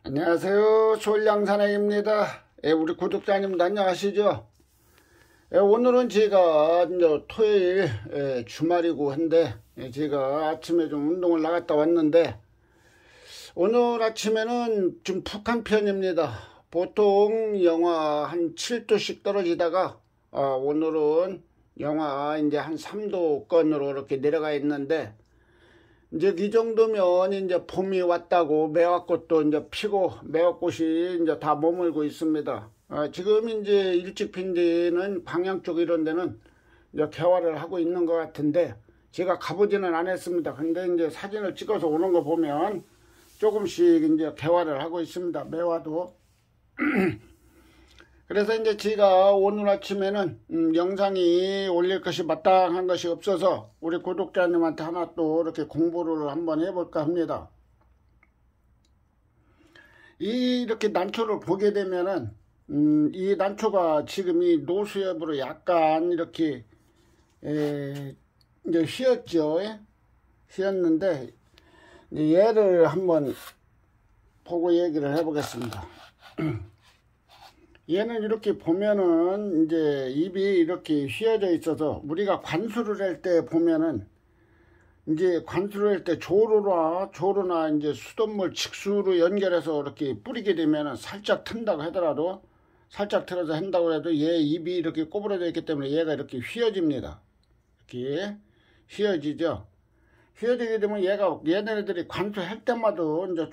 안녕하세요. 솔양산행입니다. 우리 구독자님들 안녕하시죠? 오늘은 제가 이제 토요일 주말이고 한데 제가 아침에 좀 운동을 나갔다 왔는데 오늘 아침에는 좀 푹한 편입니다. 보통 영하 한 7도씩 떨어지다가 오늘은 영하 이제 한 3도권으로 이렇게 내려가 있는데 이제 이 정도면 이제 봄이 왔다고 매화꽃도 이제 피고 매화꽃이 이제 다 머물고 있습니다. 지금 이제 일찍 핀 데는 광양 쪽 이런 데는 이제 개화를 하고 있는 것 같은데 제가 가보지는 않았습니다. 근데 이제 사진을 찍어서 오는 거 보면 조금씩 이제 개화를 하고 있습니다. 매화도. 그래서 이제 제가 오늘 아침에는 영상이 올릴 것이 마땅한 것이 없어서 우리 구독자님한테 하나 또 이렇게 공부를 한번 해볼까 합니다. 이렇게 난초를 보게 되면은 이 난초가 지금 이 노수엽으로 약간 이렇게 이제 휘었죠. 휘었는데 이제 얘를 한번 보고 얘기를 해보겠습니다. 얘는 이렇게 보면은 이제 입이 이렇게 휘어져 있어서 우리가 관수를 할 때 보면은 이제 관수를 할 때 조루나 이제 수돗물 직수로 연결해서 이렇게 뿌리게 되면은 살짝 튼다고 하더라도 살짝 틀어서 한다고 해도 얘 입이 이렇게 꼬부러져 있기 때문에 얘가 이렇게 휘어집니다. 이렇게 휘어지죠. 휘어지게 되면 얘네들이 관수할 때마다 이제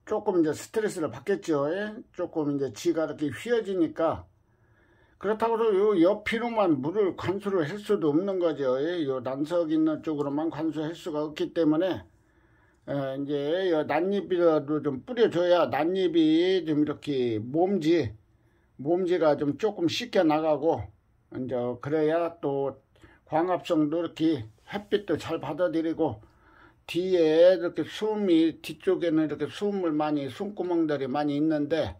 조금 이제 스트레스를 받겠죠. 조금 이제 지가 이렇게 휘어지니까 그렇다고 해서 요 옆으로만 물을 관수를 할 수도 없는 거죠. 요 난석 있는 쪽으로만 관수할 수가 없기 때문에 이제 요 낫잎이라도 좀 뿌려줘야 낫잎이 좀 이렇게 몸지가 좀 조금 씻겨 나가고 이제 그래야 또 광합성도 이렇게 햇빛도 잘 받아들이고 뒤에 이렇게 뒤쪽에는 이렇게 숨구멍들이 많이 있는데,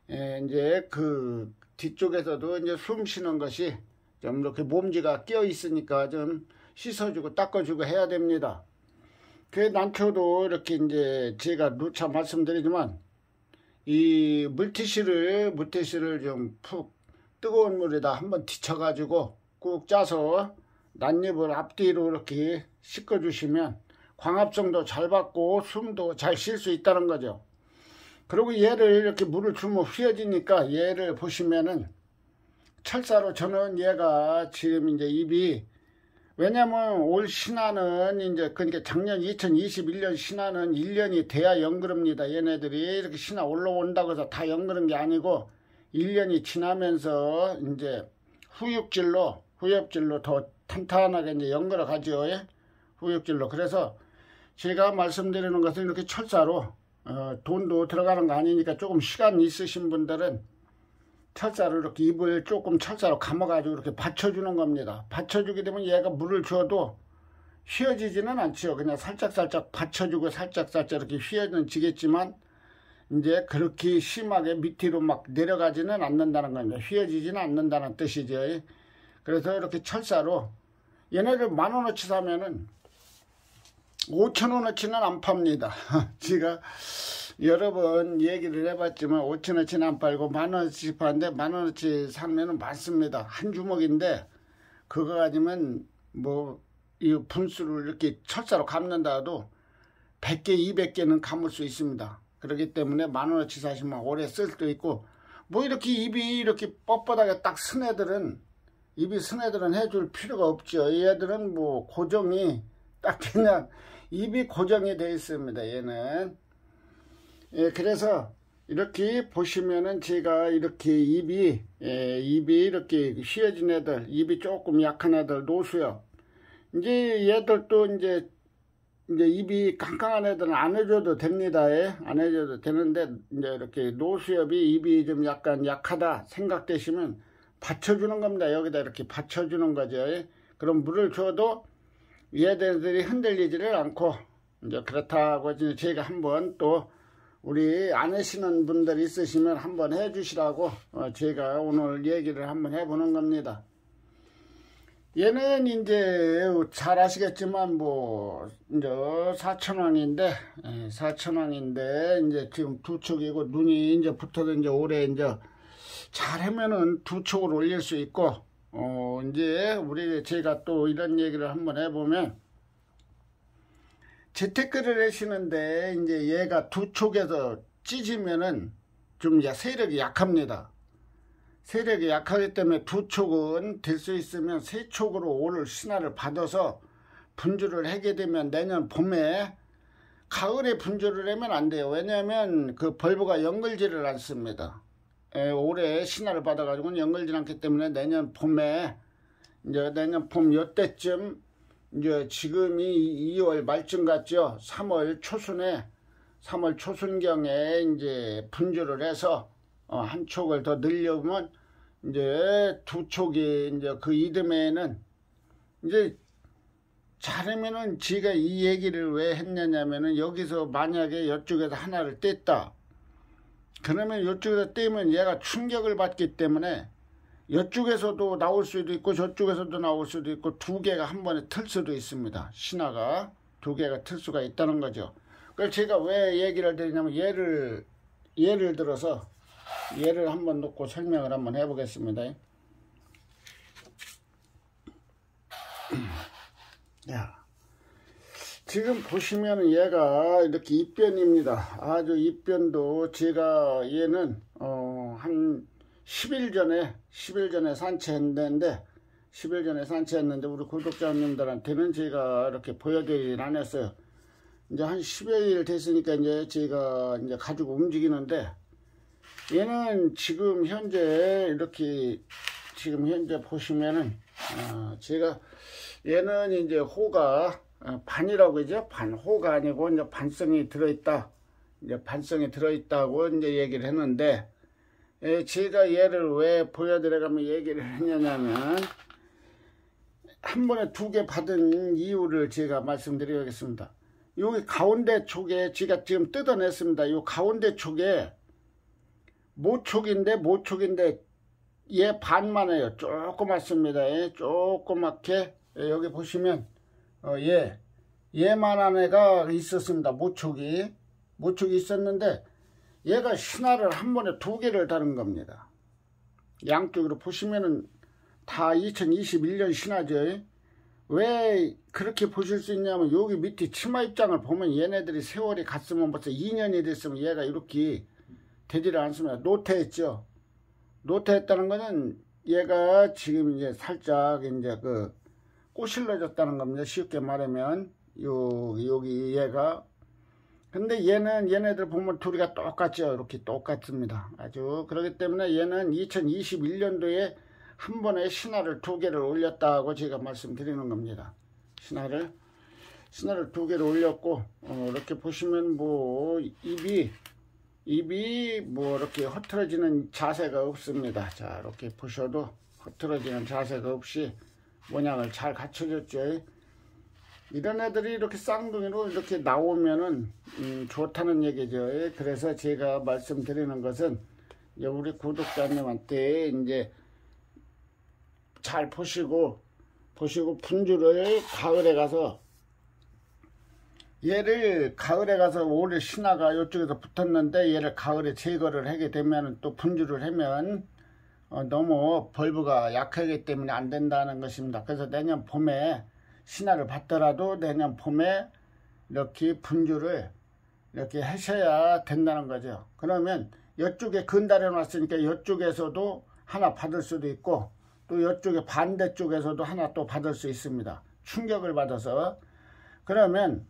이제 그 뒤쪽에서도 이제 숨 쉬는 것이 좀 이렇게 몸지가 끼어 있으니까 좀 씻어주고 닦아주고 해야 됩니다. 그 난초도 이렇게 이제 제가 누차 말씀드리지만, 이 물티슈를 좀 푹 뜨거운 물에다 한번 뒤쳐가지고 꾹 짜서 낫잎을 앞뒤로 이렇게 씻어주시면 광합성도 잘 받고 숨도 잘 쉴 수 있다는 거죠. 그리고 얘를 이렇게 물을 주면 휘어지니까 얘를 보시면은 철사로 저는 얘가 지금 이제 입이 왜냐면 올 신화는 이제 그러니까 작년 2021년 신화는 1년이 돼야 연그릅니다. 얘네들이 이렇게 신화 올라온다고 해서 다 연그른 게 아니고 1년이 지나면서 이제 후엽질로 더 탄탄하게 이제 연그러 가죠. 후엽질로. 그래서 제가 말씀드리는 것은 이렇게 철사로 돈도 들어가는 거 아니니까 조금 시간 있으신 분들은 철사로 이렇게 입을 조금 철사로 감아가지고 이렇게 받쳐주는 겁니다. 받쳐주게 되면 얘가 물을 줘도 휘어지지는 않죠. 그냥 살짝 받쳐주고 살짝 이렇게 휘어지겠지만 이제 그렇게 심하게 밑으로 막 내려가지는 않는다는 겁니다. 휘어지지는 않는다는 뜻이죠. 그래서 이렇게 철사로 얘네를 10,000원어치 사면은 5,000원어치는 안 팝니다. 제가 여러 번 얘기를 해봤지만 5,000원어치는 안 팔고 10,000원어치 파는데 10,000원어치 사면은 많습니다. 한 주먹인데 그거 가지면 뭐 이 분수를 이렇게 철사로 감는다 해도 100개 200개는 감을 수 있습니다. 그렇기 때문에 10,000원어치 사시면 오래 쓸 수도 있고 뭐 이렇게 입이 이렇게 뻣뻣하게 딱 쓴 애들은 해줄 필요가 없죠. 얘들은 뭐 고정이 딱 그냥 입이 고정이 되어 있습니다. 얘는. 그래서 이렇게 보시면은 제가 이렇게 입이 이렇게 휘어진 애들, 입이 조금 약한 애들, 노수엽. 이제 얘들도 이제 입이 깡깡한 애들은 안 해줘도 됩니다. 안 해줘도 되는데 이제 이렇게 노수엽이 입이 좀 약간 약하다 생각되시면 받쳐주는 겁니다. 여기다 이렇게 받쳐주는 거죠. 그럼 물을 줘도 얘들이 흔들리지를 않고 이제 그렇다고 이제 제가 한번 또 우리 안 하시는 분들 있으시면 한번 해주시라고 제가 오늘 얘기를 한번 해보는 겁니다. 얘는 이제 잘 아시겠지만 뭐 이제 4,000원인데 4,000원인데 이제 지금 두 촉이고 눈이 이제 붙어도 이제 올해 이제 잘하면은 두 촉을 올릴 수 있고 이제 제가 또 이런 얘기를 한번 해보면 재테크를 하시는데 이제 얘가 두 촉에서 찢으면은 좀 세력이 약합니다. 세력이 약하기 때문에 두 촉은 될 수 있으면 세 촉으로 올 신화를 받아서 분주를 하게 되면 내년 봄에 가을에 분주를 하면 안 돼요. 왜냐하면 그 벌브가 연글지를 않습니다. 올해 신화를 받아가지고는 연글지 않기 때문에 내년 봄에 이제 내년 봄 요때쯤 이제 지금이 2월 말쯤 같죠. 3월 초순경에 이제 분주를 해서 한 촉을 더 늘려면 이제 두 촉이 이제 그 이듬해에는 이제 잘하면은 지가 이 얘기를 왜 했냐면은 여기서 만약에 이쪽에서 하나를 뗐다 그러면 이쪽에서 떼면 얘가 충격을 받기 때문에 이쪽에서도 나올 수도 있고 저쪽에서도 나올 수도 있고 두 개가 한 번에 틀 수도 있습니다. 신화가 두 개가 틀 수가 있다는 거죠. 그래서 제가 왜 얘기를 드리냐면 예를 들어서 얘를 한번 놓고 설명을 한번 해보겠습니다. 야, 지금 보시면 얘가 이렇게 입변입니다. 아주 입변도 제가 얘는 한 10일 전에 산책했는데 10일 전에 산책했는데 우리 구독자님들한테는 제가 이렇게 보여드리진 않았어요. 이제 한 10여일 됐으니까 이제 제가 이제 가지고 움직이는데 얘는 지금 현재 이렇게 지금 현재 보시면은 제가 얘는 이제 호가 반이라고 하죠. 호가 아니고 이제 반성이 들어있다. 이제 반성이 들어있다고 이제 얘기를 했는데 제가 얘를 왜 보여드려가면 얘기를 했냐면 한 번에 두 개 받은 이유를 제가 말씀드리겠습니다. 여기 가운데 촉에 제가 지금 뜯어냈습니다. 이 가운데 촉에 모촉인데 얘 반만 해요. 조그맣습니다. 조그맣게 여기 보시면 얘만한 애가 있었습니다. 모촉이 있었는데 얘가 신화를 한 번에 두 개를 다른 겁니다. 양쪽으로 보시면은 다 2021년 신화죠. 왜 그렇게 보실 수 있냐면 여기 밑에 치마 입장을 보면 얘네들이 세월이 갔으면 벌써 2년이 됐으면 얘가 이렇게 되지를 않습니다. 노태했죠. 노태했다는 거는 얘가 지금 이제 살짝 이제 그 꼬실러졌다는 겁니다. 쉽게 말하면 여기 얘가 근데 얘네들 보면 둘이가 똑같죠. 이렇게 똑같습니다. 아주 그렇기 때문에 얘는 2021년도에 한 번에 신화를 두 개를 올렸다고 제가 말씀드리는 겁니다. 신화를 두 개를 올렸고 이렇게 보시면 뭐 입이 뭐 이렇게 흐트러지는 자세가 없습니다. 자 이렇게 보셔도 흐트러지는 자세가 없이 모양을 잘 갖춰졌죠. 이런 애들이 이렇게 쌍둥이로 이렇게 나오면은 좋다는 얘기죠. 그래서 제가 말씀드리는 것은 우리 구독자님한테 이제 잘 보시고 분주를 가을에 가서 얘를 가을에 가서 올해 신화가 이쪽에서 붙었는데 얘를 가을에 제거를 하게 되면 또 분주를 하면 너무 벌브가 약하기 때문에 안 된다는 것입니다. 그래서 내년 봄에 신화를 받더라도 내년 봄에 이렇게 분주를 이렇게 하셔야 된다는 거죠. 그러면 이쪽에 근달해 놨으니까 이쪽에서도 하나 받을 수도 있고 또 이쪽에 반대쪽에서도 하나 또 받을 수 있습니다. 충격을 받아서. 그러면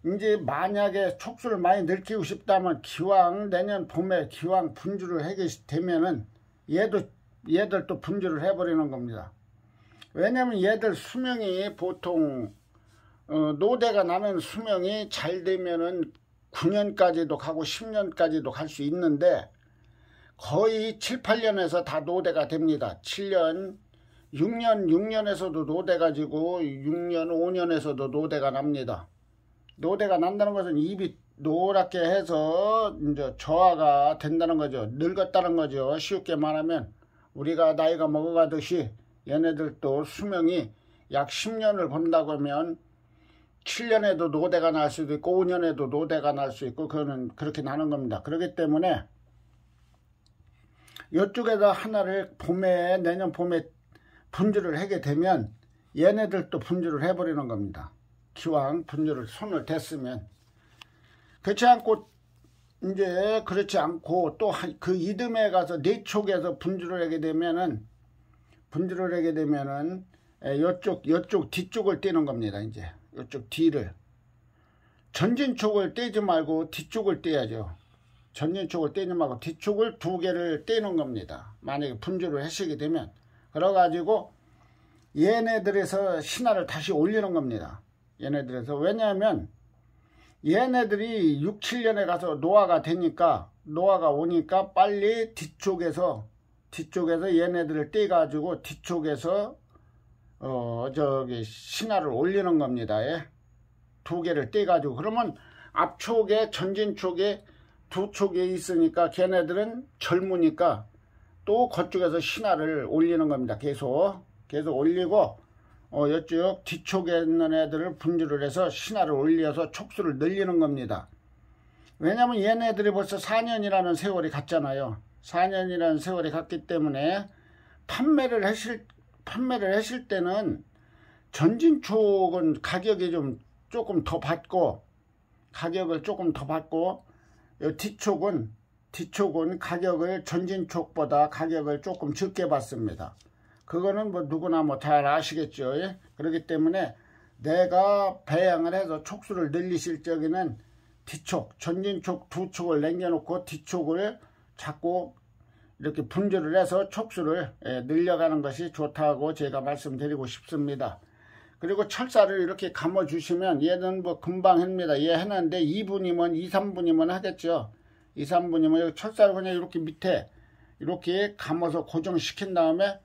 이제 만약에 촉수를 많이 늘리고 싶다면 기왕 내년 봄에 기왕 분주를 하게 되면은 얘들 또 분주를 해버리는 겁니다. 왜냐면 얘들 수명이 보통 노대가 나는 수명이 잘 되면은 9년까지도 가고 10년까지도 갈 수 있는데 거의 7, 8년에서 다 노대가 됩니다. 7년, 6년에서도 노대가 지고 6년, 5년에서도 노대가 납니다. 노대가 난다는 것은 입이 노랗게 해서 이제 저하가 된다는 거죠. 늙었다는 거죠. 쉽게 말하면 우리가 나이가 먹어가듯이 얘네들도 수명이 약 10년을 본다고 하면 7년에도 노대가 날 수도 있고 5년에도 노대가 날 수 있고 그거는 그렇게 나는 겁니다. 그렇기 때문에 이쪽에다 하나를 내년 봄에 분주를 하게 되면 얘네들도 분주를 해버리는 겁니다. 기왕 분주를 손을 댔으면. 그렇지 않고 또 그 이듬해 가서 내촉에서 분주를 하게 되면은 요쪽 뒤쪽을 떼는 겁니다. 이제 요쪽 뒤를 전진촉을 떼지 말고 뒤쪽을 떼야죠. 전진촉을 떼지 말고 뒤쪽을 2개를 떼는 겁니다. 만약에 분주를 하시게 되면. 그래가지고 얘네들에서 신화를 다시 올리는 겁니다. 얘네들에서. 왜냐하면 얘네들이 6, 7년에 가서 노화가 오니까 빨리 뒤쪽에서 얘네들을 떼가지고 뒤쪽에서 신화를 올리는 겁니다. 예? 2개를 떼가지고. 그러면 앞쪽에 전진촉에 2촉에 있으니까 걔네들은 젊으니까 또 그쪽에서 신화를 올리는 겁니다. 계속 올리고 이쪽 뒤쪽에 있는 애들을 분주를 해서 신화를 올려서 촉수를 늘리는 겁니다. 왜냐면 얘네들이 벌써 4년이라는 세월이 갔잖아요. 4년이라는 세월이 갔기 때문에 판매를 하실 때는 전진촉은 가격이 조금 더 받고 뒤촉은 가격을 전진촉보다 가격을 조금 적게 받습니다. 그거는 뭐 누구나 잘 아시겠죠. 예? 그렇기 때문에 내가 배양을 해서 촉수를 늘리실 적에는 뒤촉, 전진촉 2촉을 남겨놓고 뒤촉을 자꾸 이렇게 분주를 해서 촉수를 늘려가는 것이 좋다고 제가 말씀드리고 싶습니다. 그리고 철사를 이렇게 감아 주시면 얘는 뭐 금방 합니다. 얘 했는데 2분이면 2, 3분이면 하겠죠. 2, 3분이면 철사를 그냥 이렇게 밑에 이렇게 감아서 고정시킨 다음에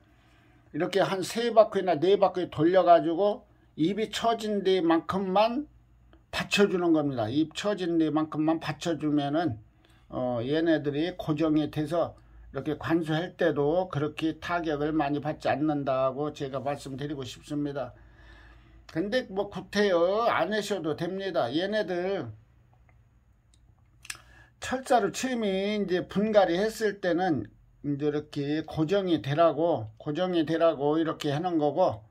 이렇게 한 3바퀴나 4바퀴 돌려가지고 입이 처진 데만큼만 받쳐주는 겁니다. 입 처진 데만큼만 받쳐주면은 얘네들이 고정이 돼서 이렇게 관수할 때도 그렇게 타격을 많이 받지 않는다고 제가 말씀드리고 싶습니다. 근데 뭐 구태여 안 하셔도 됩니다. 얘네들 철사를 처음에 이제 분갈이 했을 때는 이제 이렇게 고정이 되라고 이렇게 하는 거고,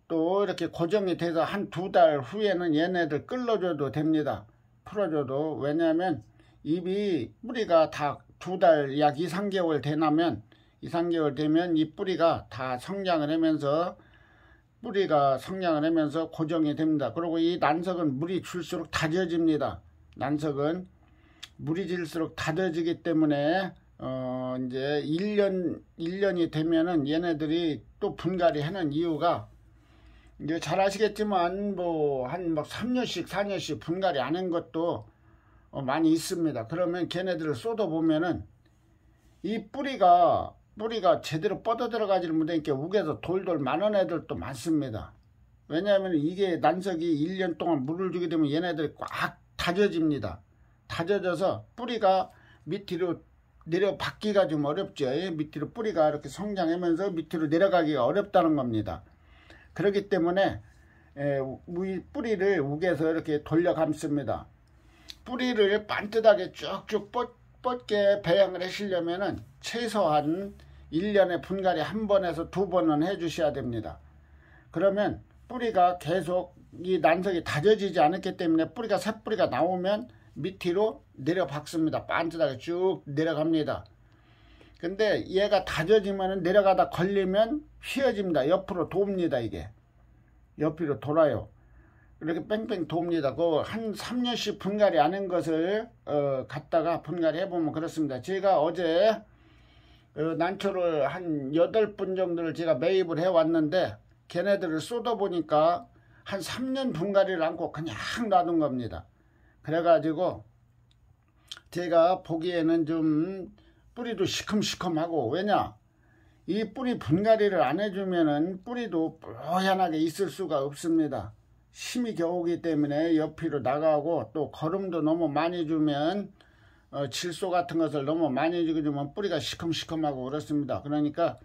또 이렇게 고정이 돼서 한 2달 후에는 얘네들 끌어줘도 됩니다. 풀어줘도. 왜냐하면 입이 뿌리가 다 2달 약 2, 3개월 되면 이 뿌리가 다 성장을 하면서 고정이 됩니다. 그리고 이 난석은 물이 줄수록 다져집니다. 난석은 물이 질수록 다져지기 때문에 이제 1년이 되면은 얘네들이 또 분갈이 하는 이유가, 이제 잘 아시겠지만 한 3년씩 4년씩 분갈이 안 한 것도 많이 있습니다. 그러면 걔네들을 쏟아보면은 이 뿌리가 제대로 뻗어 들어가지를 못하니까 우겨서 돌돌 많은 애들도 많습니다. 왜냐하면 이게 난석이 1년 동안 물을 주게 되면 얘네들이 꽉 다져집니다. 다져져서 뿌리가 밑으로 내려받기가 좀 어렵죠. 밑으로 뿌리가 이렇게 성장하면서 밑으로 내려가기가 어렵다는 겁니다. 그렇기 때문에 뿌리를 우겨서 이렇게 돌려 감습니다. 뿌리를 반듯하게 쭉쭉 뻗게 배양을 하시려면은 최소한 1년에 분갈이 1번에서 2번은 해주셔야 됩니다. 그러면 뿌리가 계속 이 난석이 다져지지 않았기 때문에 새뿌리가 나오면 밑으로 내려박습니다. 반듯하게 쭉 내려갑니다. 근데 얘가 다져지면 내려가다 걸리면 휘어집니다. 옆으로 돕니다. 이게 옆으로 돌아요. 이렇게 뺑뺑 돕니다. 한 3년씩 분갈이 안 한 것을 갖다가 분갈이 해보면 그렇습니다. 제가 어제 난초를 한 8분 정도를 제가 매입을 해왔는데 걔네들을 쏟아보니까 한 3년 분갈이를 않고 그냥 놔둔 겁니다. 그래가지고 제가 보기에는 좀 뿌리도 시큼시큼하고, 왜냐, 이 뿌리 분갈이를 안 해주면은 뿌리도 뽀얀하게 있을 수가 없습니다. 힘이 겨우기 때문에 옆으로 나가고, 또 거름도 너무 많이 주면 질소 같은 것을 너무 많이 주면 뿌리가 시큼시큼하고 그렇습니다. 그러니까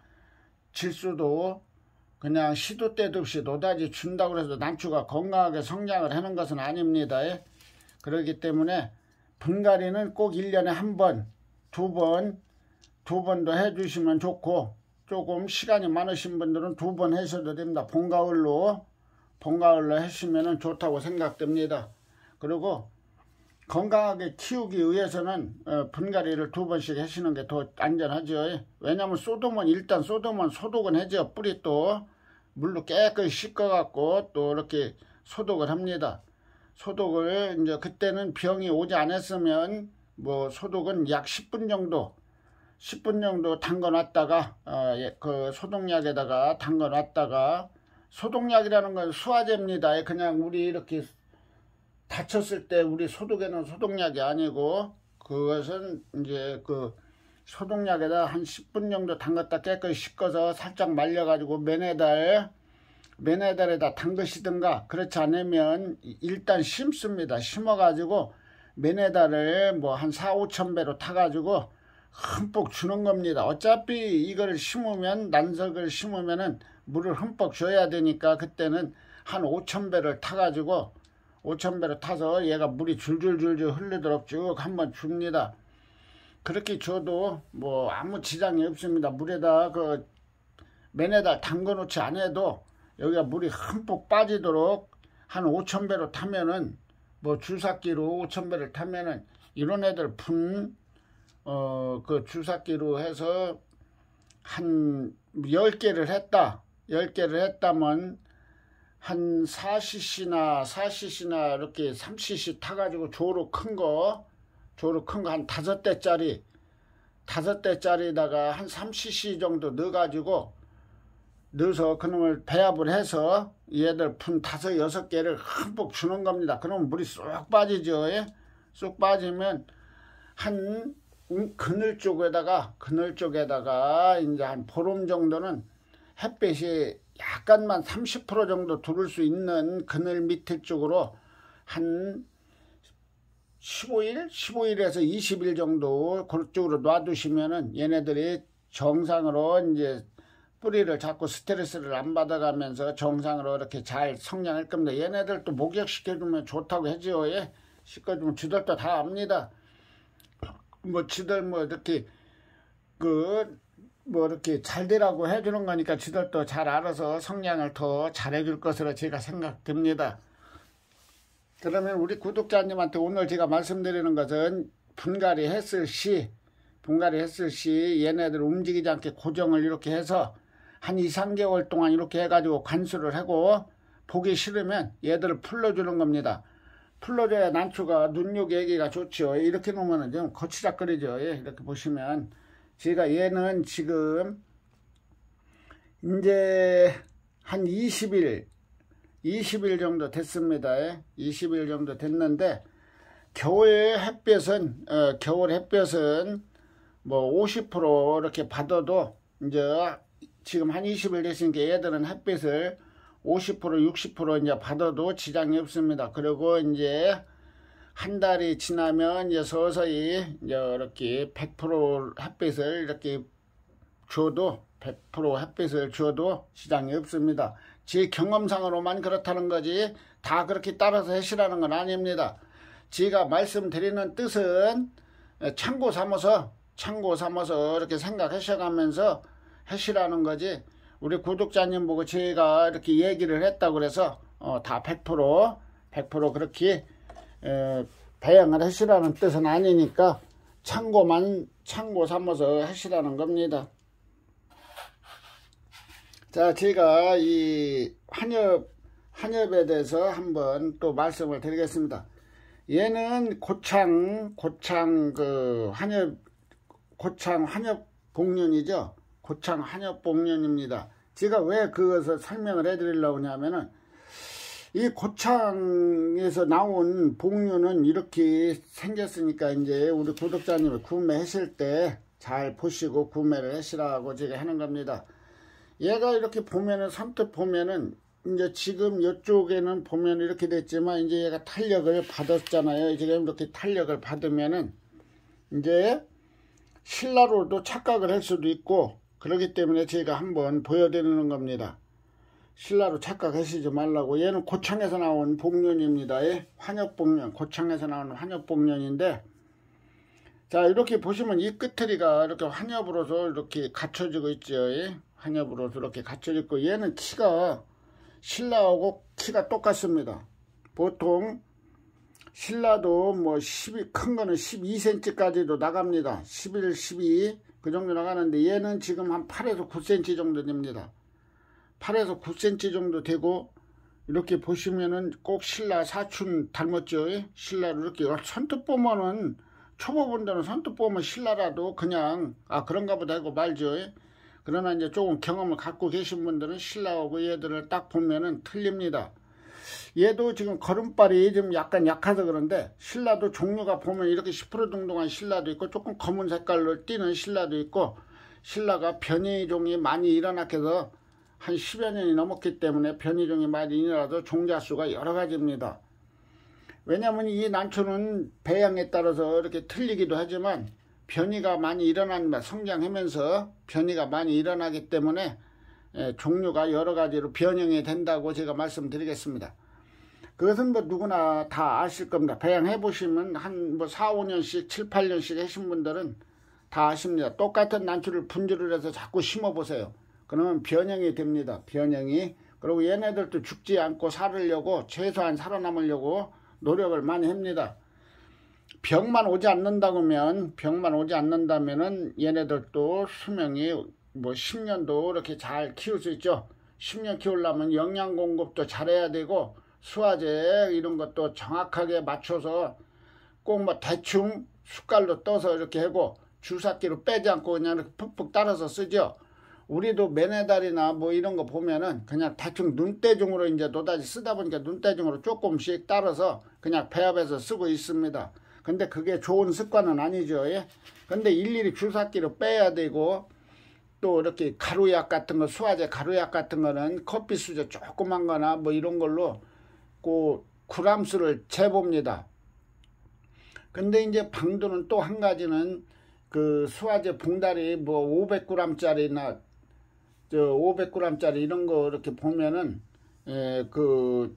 질소도 그냥 시도 때도 없이 노다지 준다고 해서 난초가 건강하게 성장을 하는 것은 아닙니다. 그렇기 때문에 분갈이는 꼭 1년에 한 번, 두 번도 해주시면 좋고, 조금 시간이 많으신 분들은 2번 하셔도 됩니다. 봄, 가을로 하시면 좋다고 생각됩니다. 그리고 건강하게 키우기 위해서는 분갈이를 2번씩 하시는 게 더 안전하죠. 왜냐하면 일단 쏟으면 소독은 해줘요. 뿌리 또 물로 깨끗이 씻어갖고 또 이렇게 소독을 합니다. 소독을 이제 그때는 병이 오지 않았으면 뭐 소독은 약 10분 정도 담궈놨다가 그 소독약에다가 담궈놨다가, 소독약이라는 건 수화제입니다. 그냥 우리 이렇게 다쳤을 때 우리 소독에는 소독약이 아니고, 그것은 이제 그 소독약에다 한 10분 정도 담갔다 깨끗이 씻어서 살짝 말려가지고 맨에달에다 담그시든가, 그렇지 않으면 일단 심습니다. 심어가지고 맨에달을 뭐 한 4-5천 배로 타가지고 흠뻑 주는 겁니다. 어차피 이거를 심으면, 난석을 심으면은 물을 흠뻑 줘야 되니까, 그때는 한 5천 배를 타가지고 5천 배로 타서 얘가 물이 줄줄줄줄 흐르도록 쭉 한번 줍니다. 그렇게 줘도 뭐 아무 지장이 없습니다. 물에다 그 맨에다 담궈 놓지 않아도 여기가 물이 흠뻑 빠지도록 한 5천 배로 타면은, 뭐 주사기로 5천 배를 타면은, 이런 애들 그 주사기로 해서 한 10개를 했다면 한 4cc나 이렇게 3cc 타가지고 조로 큰 거 한 5대짜리다가 한 3cc 정도 넣어서 그놈을 배합을 해서 얘들 분 5-6개를 흠뻑 주는 겁니다. 그러면 물이 쏙 빠지죠. 쏙 빠지면 한 그늘 쪽에다가 이제 한 보름 정도는 햇빛이 약간만 30% 정도 들어올 수 있는 그늘 밑에 쪽으로 한 15일에서 20일 정도 그쪽으로 놔두시면은 얘네들이 정상으로 이제 뿌리를 자꾸 스트레스를 안 받아가면서 정상으로 이렇게 잘 성장할 겁니다. 얘네들 또 목욕시켜주면 좋다고 하죠. 씻어주면 쥐들도 다 압니다. 뭐 쥐들 뭐 이렇게 이렇게 잘 되라고 해주는 거니까 쥐들도 잘 알아서 성장을 더 잘해줄 것으로 제가 생각됩니다. 그러면 우리 구독자님한테 오늘 제가 말씀드리는 것은, 분갈이 했을 시 얘네들 움직이지 않게 고정을 이렇게 해서 한 2-3개월 동안 이렇게 해가지고 관수를 하고, 보기 싫으면 얘들을 풀러주는 겁니다. 풀러줘야 난초가 눈욕 애기가 좋죠. 이렇게 놓으면 좀 거치작거리죠. 이렇게 보시면 제가 얘는 지금 이제 한 20일 정도 됐습니다. 20일 정도 됐는데, 겨울 햇볕은 뭐 50% 이렇게 받아도, 이제 지금 한 20일 됐으니까 얘들은 햇빛을 50% 60% 이제 받아도 지장이 없습니다. 그리고 이제 한 달이 지나면 이제 서서히 이제 이렇게 100% 햇빛을 이렇게 줘도 100% 햇빛을 줘도 지장이 없습니다. 제 경험상으로만 그렇다는 거지 다 그렇게 따라서 하시라는 건 아닙니다. 제가 말씀드리는 뜻은 참고 삼아서 이렇게 생각하셔가면서 하시라는 거지, 우리 구독자님 보고 제가 이렇게 얘기를 했다고 그래서 다 100% 그렇게 배양을 하시라는 뜻은 아니니까 참고 삼아서 하시라는 겁니다. 자, 제가 이 한엽에 대해서 한번 또 말씀을 드리겠습니다. 얘는 고창 한엽 복륜이죠. 고창 한엽 복륜입니다. 제가 왜 그것을 설명을 해드리려고 하냐면은, 이 고창에서 나온 복륜은 이렇게 생겼으니까 이제 우리 구독자님을 구매하실 때 잘 보시고 구매를 하시라고 제가 하는 겁니다. 얘가 이렇게 보면은, 선뜻 보면은, 이제 지금 이쪽에는 보면 이렇게 됐지만, 이제 얘가 탄력을 받았잖아요. 지금 이렇게 탄력을 받으면은, 이제 신라로도 착각을 할 수도 있고, 그렇기 때문에 제가 한번 보여드리는 겁니다. 신라로 착각하시지 말라고. 얘는 고창에서 나온 복년입니다. 예? 환엽복년, 고창에서 나온 환엽복년인데, 자, 이렇게 보시면 이 끝트리가 이렇게 환엽으로서 이렇게 갖춰지고 있죠. 예? 환엽으로서 이렇게 갖춰지고, 얘는 키가 신라하고 키가 똑같습니다. 보통 신라도 뭐 큰 거는 12cm까지도 나갑니다. 11, 12 그 정도 나가는데, 얘는 지금 한 8에서 9cm 정도 됩니다. 8에서 9cm 정도 되고, 이렇게 보시면은 꼭 신라 사춘 닮았죠. 신라를 이렇게 선뜻 보면은, 초보분들은 선뜻 보면 신라라도 그냥 그런가 보다 하고 말죠. 그러나 이제 조금 경험을 갖고 계신 분들은 신라하고 얘들을 딱 보면은 틀립니다. 얘도 지금 걸음발이 좀 약간 약해서 그런데, 신라도 종류가 보면 이렇게 시퍼러둥둥한 신라도 있고, 조금 검은 색깔로 띄는 신라도 있고, 신라가 변이종이 많이 일어나게 해서 한 10여 년이 넘었기 때문에 변이종이 많이 일어나도 종자수가 여러 가지입니다. 왜냐하면 이 난초는 배양에 따라서 이렇게 틀리기도 하지만, 변이가 많이 일어납니다. 성장하면서 변이가 많이 일어나기 때문에 종류가 여러 가지로 변형이 된다고 제가 말씀드리겠습니다. 그것은 뭐 누구나 다 아실 겁니다. 배양해 보시면 한 뭐 4, 5년씩 7, 8년씩 하신 분들은 다 아십니다. 똑같은 난초를 분주를 해서 자꾸 심어 보세요. 그러면 변형이 됩니다. 변형이. 그리고 얘네들도 죽지 않고 살으려고, 최소한 살아남으려고 노력을 많이 합니다. 병만 오지 않는다면은 얘네들도 수명이 뭐 10년도 이렇게 잘 키울 수 있죠. 10년 키우려면 영양 공급도 잘해야 되고, 수화제 이런 것도 정확하게 맞춰서 꼭 뭐 대충 숟갈로 떠서 이렇게 하고, 주사기로 빼지 않고 그냥 이렇게 푹푹 따라서 쓰죠. 우리도 매네달이나 뭐 이런 거 보면은 그냥 대충 눈대중으로 이제 노다지 쓰다 보니까 눈대중으로 조금씩 따라서 그냥 배합해서 쓰고 있습니다. 근데 그게 좋은 습관은 아니죠. 예? 근데 일일이 주사기로 빼야 되고, 또 이렇게 가루약 같은 거, 수화제 가루약 같은 거는 커피 수저 조그만 거나 뭐 이런 걸로 그 그람수를 재봅니다. 근데 이제 방도는 또 한 가지는, 그 수화제 봉다리 뭐 500g짜리나 500g짜리 이런 거 이렇게 보면은 그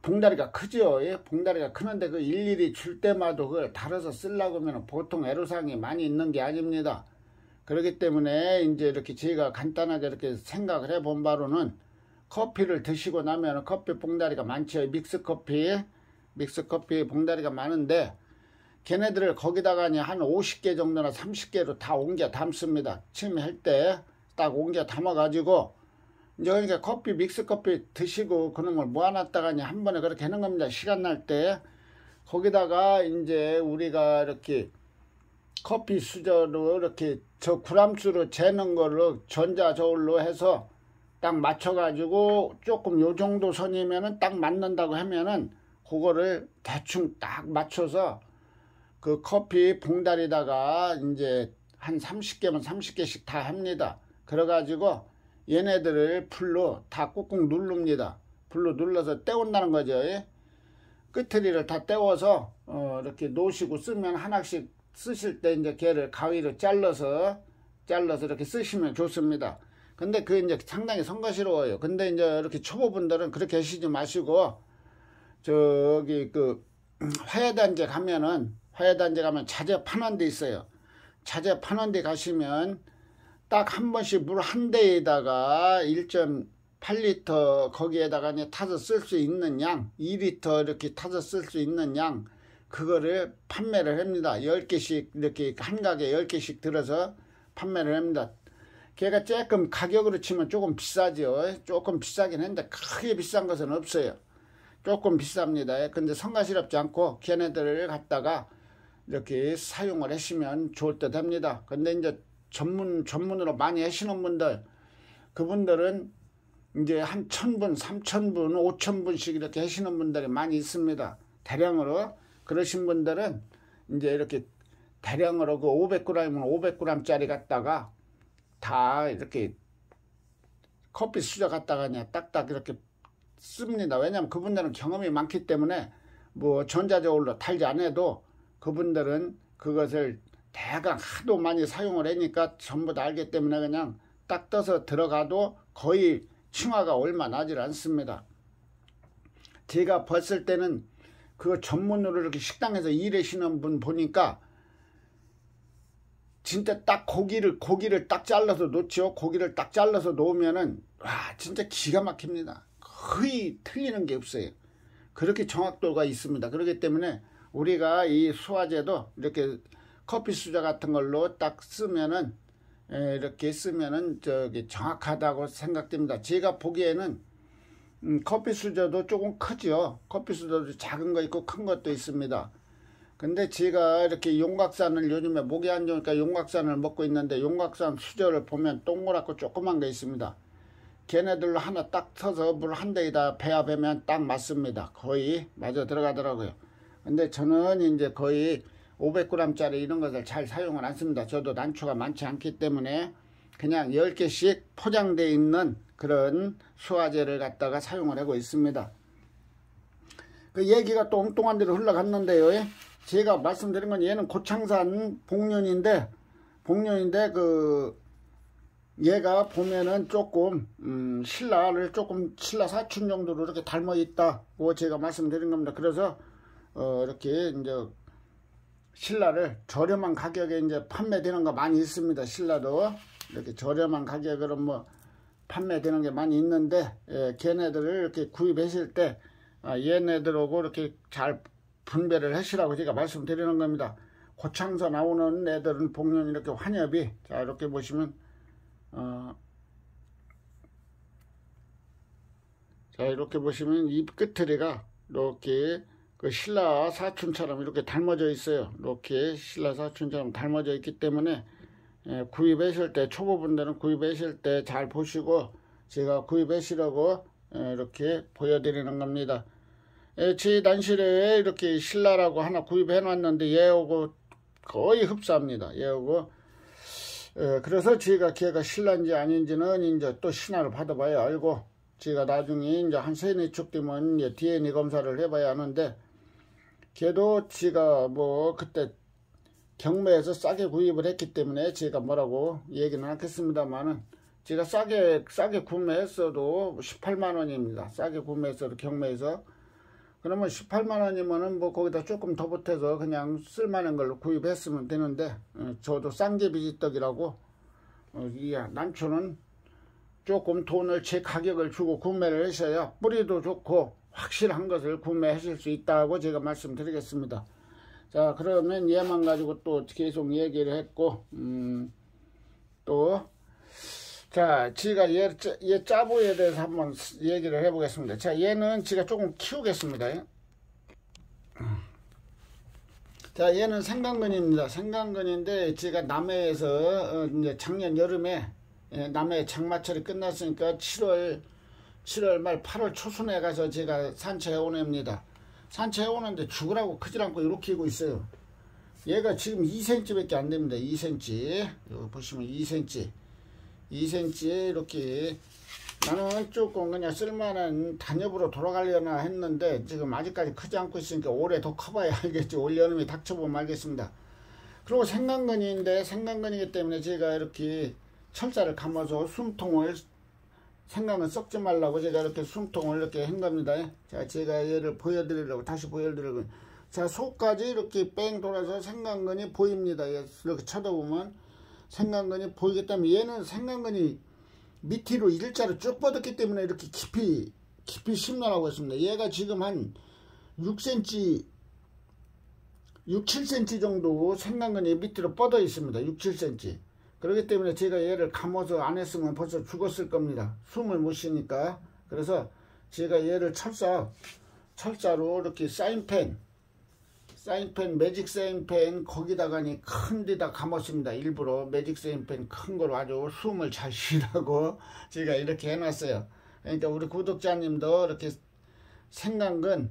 봉다리가 크죠. 예? 봉다리가 크는데 그 일일이 줄 때마다 그걸 달아서 쓰려고 하면 보통 애로사항이 많이 있는 게 아닙니다. 그렇기 때문에 이제 이렇게 제가 간단하게 이렇게 생각을 해본 바로는, 커피를 드시고 나면 커피 봉다리가 많죠. 믹스커피 봉다리가 많은데, 걔네들을 거기다가 한 50개 정도나 30개로 다 옮겨 담습니다. 취미할 때 딱 옮겨 담아 가지고, 이제 그러니까 커피 믹스커피 드시고 그놈을 모아놨다가 한 번에 그렇게 하는 겁니다. 시간 날 때 거기다가 이제 우리가 이렇게 커피 수저로 이렇게 저 그람수로 재는 거를 전자저울로 해서 딱 맞춰가지고, 조금 요 정도 선이면은 딱 맞는다고 하면은 그거를 대충 딱 맞춰서 그 커피 봉다리다가 이제 한 30개면 30개씩 다 합니다. 그래가지고 얘네들을 불로 다 꾹꾹 누릅니다. 불로 눌러서 떼온다는 거죠. 예? 끝트리를 다 떼워서 이렇게 놓으시고 쓰면 하나씩 쓰실 때 이제 걔를 가위로 잘라서 이렇게 쓰시면 좋습니다. 근데 그게 이제 상당히 성가시러워요. 근데 이제 이렇게 초보분들은 그렇게 하시지 마시고, 저기 그 화훼단지 가면 자재 파는 데 있어요. 자재 파는 데 가시면 딱 한 번씩 물 한 대에다가 1.8리터 거기에다가 타서 쓸 수 있는 양, 2리터 이렇게 타서 쓸 수 있는 양, 그거를 판매를 합니다. 10개씩 이렇게 한 가게 10개씩 들어서 판매를 합니다. 걔가 조금 가격으로 치면 조금 비싸죠. 조금 비싸긴 한데 크게 비싼 것은 없어요. 조금 비쌉니다. 근데 성가시럽지 않고 걔네들을 갖다가 이렇게 사용을 하시면 좋을 듯 합니다. 근데 이제 전문으로 많이 하시는 분들, 그분들은 이제 한 1000분, 3000분, 5000분씩 이렇게 하시는 분들이 많이 있습니다. 대량으로. 그러신 분들은 이제 이렇게 대량으로 그 500g이면 500g짜리 갖다가 다 이렇게 커피 수저 갖다가 그냥 딱딱 이렇게 씁니다. 왜냐하면 그분들은 경험이 많기 때문에 뭐 전자저울로 달지 않아도 그분들은 그것을 대강 하도 많이 사용을 하니까 전부 다 알기 때문에 그냥 딱 떠서 들어가도 거의 층화가 얼마 나질 않습니다. 제가 봤을 때는 그 전문으로 이렇게 식당에서 일하시는 분 보니까 진짜 딱 고기를 딱 잘라서 놓죠. 고기를 딱 잘라서 놓으면은 와 진짜 기가 막힙니다. 거의 틀리는 게 없어요. 그렇게 정확도가 있습니다. 그렇기 때문에 우리가 이 수화제도 이렇게 커피 수저 같은 걸로 딱 쓰면은 이렇게 쓰면은 저기 정확하다고 생각됩니다. 제가 보기에는 커피 수저도 조금 크죠. 커피 수저도 작은 거 있고 큰 것도 있습니다. 근데 제가 이렇게 용각산을 요즘에 목이 안 좋으니까 용각산을 먹고 있는데 용각산 수저를 보면 동그랗고 조그만 게 있습니다. 걔네들로 하나 딱 터서 물 한 대에다 배합하면 딱 맞습니다. 거의 맞아 들어가더라고요. 근데 저는 이제 거의 500g짜리 이런 것을 잘 사용을 않습니다. 저도 난초가 많지 않기 때문에 그냥 10개씩 포장되어 있는 그런 수화제를 갖다가 사용을 하고 있습니다. 그 얘기가 또 엉뚱한 데로 흘러갔는데요. 제가 말씀드린 건 얘는 고창산 복륜인데 그 얘가 보면은 조금 신라를 조금 신라 사춘 정도로 이렇게 닮아 있다고 제가 말씀드린 겁니다. 그래서 이렇게 이제 신라를 저렴한 가격에 이제 판매되는 거 많이 있습니다. 신라도 이렇게 저렴한 가격으로 뭐 판매되는 게 많이 있는데 걔네들을 이렇게 구입하실 때 얘네들하고 이렇게 잘 분배를 하시라고 제가 말씀드리는 겁니다. 고창서 나오는 애들은 복륜 이렇게 환엽이 자 이렇게 보시면 자 이렇게 보시면 잎 끝트리가 이렇게 그 신라 사춘처럼 이렇게 닮아져 있어요. 이렇게 신라 사춘처럼 닮아져 있기 때문에 구입하실 때 초보분들은 구입하실 때 잘 보시고 제가 구입하시라고 이렇게 보여드리는 겁니다. 제 난실에 이렇게 신라라고 하나 구입해 놨는데 얘하고 거의 흡사합니다. 얘하고 그래서 제가 걔가 신라인지 아닌지는 이제 또 신화를 받아봐야 알고 제가 나중에 이제 한 3-4축 되면 DNA 검사를 해봐야 하는데 걔도 제가 뭐 그때 경매에서 싸게 구입을 했기 때문에 제가 뭐라고 얘기는 않겠습니다만은 제가 싸게 구매했어도 18만원입니다. 싸게 구매했어도 경매에서 그러면 18만원이면은 뭐 거기다 조금 더 보태서 그냥 쓸만한 걸로 구입했으면 되는데 저도 쌍개 비지떡이라고 이 난초는 조금 돈을 제 가격을 주고 구매를 하셔야 뿌리도 좋고 확실한 것을 구매하실 수 있다고 제가 말씀드리겠습니다. 자 그러면 얘만 가지고 또 계속 얘기를 했고 또 자 제가 얘 짜보에 대해서 한번 얘기를 해 보겠습니다. 자 얘는 제가 조금 키우겠습니다. 자 얘는 생강근입니다. 생강근인데 제가 남해에서 이제 작년 여름에 남해 장마철이 끝났으니까 7월 말 8월 초순에 가서 제가 산채해 오냅니다. 산채해 오는데 죽으라고 크질 않고 이렇게 키고 있어요. 얘가 지금 2cm 밖에 안 됩니다. 2cm 여기 보시면 2cm에 이렇게 나는 조금 그냥 쓸만한 단엽으로 돌아가려나 했는데 지금 아직까지 크지 않고 있으니까 올해 더 커봐야 알겠지. 올 여름에 닥쳐보면 알겠습니다. 그리고 생강근인데 생강근이기 때문에 제가 이렇게 철사를 감아서 숨통을 생강은 썩지 말라고 제가 이렇게 숨통을 이렇게 한 겁니다. 자 제가 얘를 보여드리려고 다시 보여드리려고 자 속까지 이렇게 뺑 돌아서 생강근이 보입니다. 이렇게 쳐다보면 생강근이 보이기 때문에 얘는 생강근이 밑으로 일자로 쭉 뻗었기 때문에 이렇게 깊이 심는하고 있습니다. 얘가 지금 한 6cm 6-7cm 정도 생강근이 밑으로 뻗어 있습니다. 6-7cm 그렇기 때문에 제가 얘를 감아서 안 했으면 벌써 죽었을 겁니다. 숨을 못 쉬니까. 그래서 제가 얘를 철사로 이렇게 사인펜 매직 사인펜 거기다가 큰 데다 감았습니다. 일부러 매직 사인펜 큰 걸 아주 숨을 잘 쉬라고 제가 이렇게 해놨어요. 그러니까 우리 구독자님도 이렇게 생강근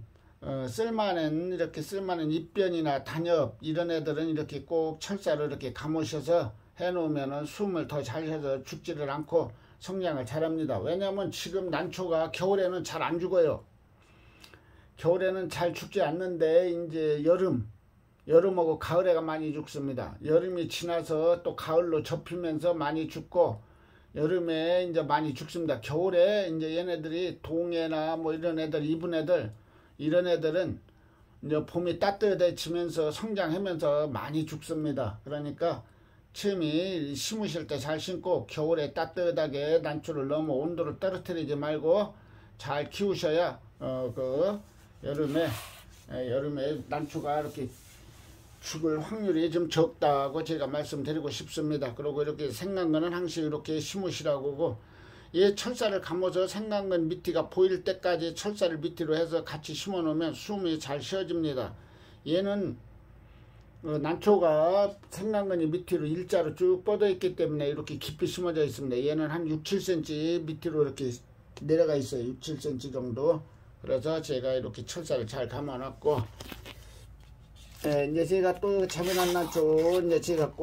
쓸만한 잎변이나 단엽 이런 애들은 이렇게 꼭 철사로 이렇게 감으셔서 해놓으면 숨을 더 잘 쉬어서 죽지를 않고 성장을 잘합니다. 왜냐하면 지금 난초가 겨울에는 잘 안 죽어요. 겨울에는 잘 죽지 않는데 이제 여름하고 가을에가 많이 죽습니다. 여름이 지나서 또 가을로 접히면서 많이 죽고 여름에 이제 많이 죽습니다. 겨울에 이제 얘네들이 동해나 뭐 이런 애들, 이분 애들, 이런 애들은 이제 봄이 따뜻해지면서 성장하면서 많이 죽습니다. 그러니까 처음에 심으실 때 잘 심고 겨울에 따뜻하게 난초를 너무 온도를 떨어뜨리지 말고 잘 키우셔야 그 여름에 난초가 이렇게 죽을 확률이 좀 적다고 제가 말씀드리고 싶습니다. 그리고 이렇게 생강근은 항상 이렇게 심으시라고 이 철사를 감아서 생강근 밑이가 보일 때까지 철사를 밑으로 해서 같이 심어 놓으면 숨이 잘 쉬어집니다. 얘는 난초가 생강근이 밑으로 일자로 쭉 뻗어 있기 때문에 이렇게 깊이 심어져 있습니다. 얘는 한 6, 7cm 밑으로 이렇게 내려가 있어요. 6, 7cm 정도. 그래서 제가 이렇게 철사를 잘 감아 놨고, 이제 제가 또 재미난 난초 이제 제가